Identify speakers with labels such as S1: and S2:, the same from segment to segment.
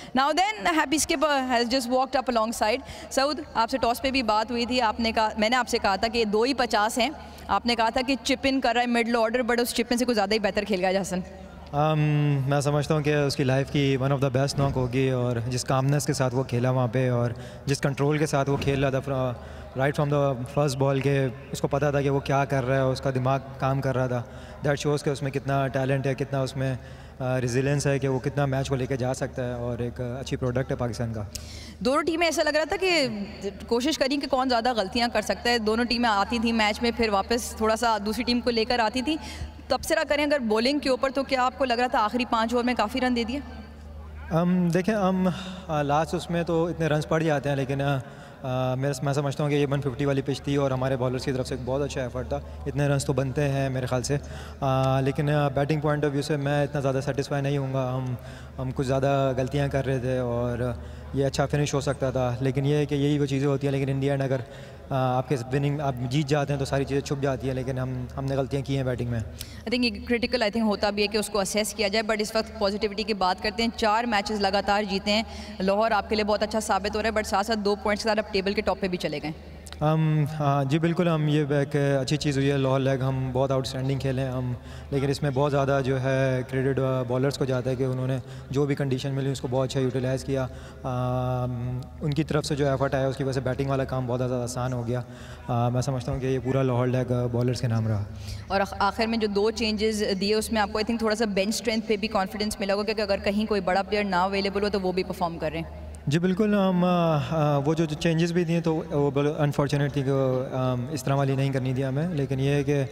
S1: Now then, Happy Skipper has just walked up alongside. سعود آپ سے toss پہ بھی بات ہوئی تھی. آپ نے کہا, میں نے آپ سے کہا تھا کہ 2 ہی 50 ہیں. آپ نے کہا تھا کہ چپ ان کر رہا ہے مڈل آرڈر, بٹ اس چپ ان سے کچھ زیادہ ہی بہتر کھیل گیا جاسن.
S2: میں سمجھتا ہوں کہ اس کی لائف کی ون آف دا بیسٹ ناک ہوگی, اور جس کامنس کے ساتھ وہ کھیلا وہاں پہ, اور جس کنٹرول کے ساتھ وہ کھیل رہا تھا رائٹ فرام دا فرسٹ بال کے, اس کو پتہ تھا کہ وہ کیا کر رہا ہے, اس کا دماغ کام کر رہا تھا. دیٹ شوز کہ اس میں کتنا ٹیلنٹ ہے, کتنا اس میں ریزیلینس ہے, کہ وہ کتنا میچ کو لے کے جا سکتا ہے, اور ایک اچھی پروڈکٹ ہے پاکستان کا.
S1: دونوں ٹیمیں ایسا لگ رہا تھا کہ کوشش کریں کہ کون زیادہ غلطیاں کر سکتا ہے. دونوں ٹیمیں آتی تھیں میچ میں, پھر واپس تھوڑا سا دوسری ٹیم کو لے کر آتی تھیں. تبصرہ کریں اگر بولنگ کے اوپر, تو کیا آپ کو لگ رہا تھا آخری 5 اوور میں کافی رن دے دیے؟
S2: دیکھیں, ہم لاسٹ اس میں تو اتنے رنس پڑ جاتے ہیں, لیکن میں سمجھتا ہوں کہ یہ 150 والی پچ تھی, اور ہمارے بالرس کی طرف سے ایک بہت اچھا ایفرٹ تھا. اتنے رنس تو بنتے ہیں میرے خیال سے, لیکن بیٹنگ پوائنٹ آف ویو سے میں اتنا زیادہ سیٹسفائی نہیں ہوں گا. ہم کچھ زیادہ غلطیاں کر رہے تھے, اور یہ اچھا فنش ہو سکتا تھا. لیکن یہ ہے کہ یہی وہ چیزیں ہوتی ہیں, لیکن ان دی اینڈ اگر آپ کے وننگ آپ جیت جاتے ہیں تو ساری چیزیں چھپ جاتی ہیں. لیکن ہم نے غلطیاں کی ہیں بیٹنگ میں.
S1: آئی تھنک یہ کریٹیکل ہوتا بھی ہے کہ اس کو اسیس کیا جائے. بٹ اس وقت پازیٹیوٹی کی بات کرتے ہیں. 4 میچز لگاتار جیتے ہیں. لاہور آپ کے لیے بہت اچھا ثابت ہو رہا ہے, بٹ ساتھ ساتھ 2 پوائنٹس کے ساتھ آپ ٹیبل کے ٹاپ پہ بھی چلے گئے.
S2: جی بالکل, یہ ایک اچھی چیز ہوئی ہے. لاہور لیگ ہم بہت آؤٹ اسٹینڈنگ کھیلے ہیں لیکن اس میں بہت زیادہ جو ہے کریڈٹ بالرس کو جاتا ہے کہ انہوں نے جو بھی کنڈیشن ملی اس کو بہت اچھا یوٹیلائز کیا. ان کی طرف سے جو ایفرٹ آیا اس کی وجہ سے بیٹنگ والا کام بہت زیادہ آسان ہو گیا. میں سمجھتا ہوں کہ یہ پورا لاہور لیگ بالرس کے نام رہا.
S1: اور آخر میں جو 2 چینجز دیے اس میں آپ کو آئی تھنک تھوڑا سا بینچ اسٹرینتھ پہ بھی کانفیڈنس ملا ہوگا کہ اگر کہیں کوئی بڑا پلیئر نہ اویلیبل ہو تو وہ بھی پرفارم کر رہے ہیں.
S2: جی بالکل, وہ جو چینجز بھی دیے تو وہ انفارچونیٹ تھی کہ اس طرح والی نہیں کرنی تھی ہمیں. لیکن یہ ہے کہ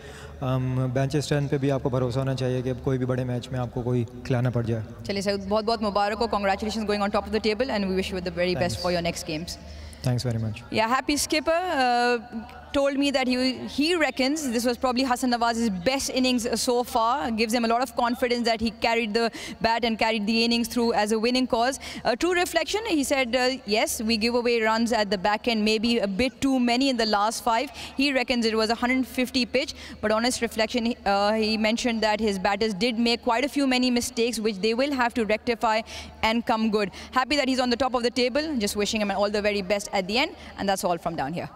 S2: بینچ اسٹرینتھ پہ بھی آپ کو بھروسہ ہونا چاہیے کہ کوئی بھی بڑے میچ میں آپ کو کوئی کھلانا پڑ جائے.
S1: چلیے سر, بہت بہت مبارک ہو. Congratulations going on top of the table, and we wish you the very best for your next games.
S2: Thanks very much.
S1: Yeah, Happy Skipper told me that he reckons this was probably Hasan Nawaz's best innings so far. Gives him a lot of confidence that he carried the bat and carried the innings through as a winning cause. True reflection, he said, yes, we give away runs at the back end, maybe a bit too many in the last 5. He reckons it was a 150 pitch, but honest reflection, he mentioned that his batters did make quite a few many mistakes which they will have to rectify and come good. Happy that he's on the top of the table. Just wishing him all the very best at the end, and that's all from down here.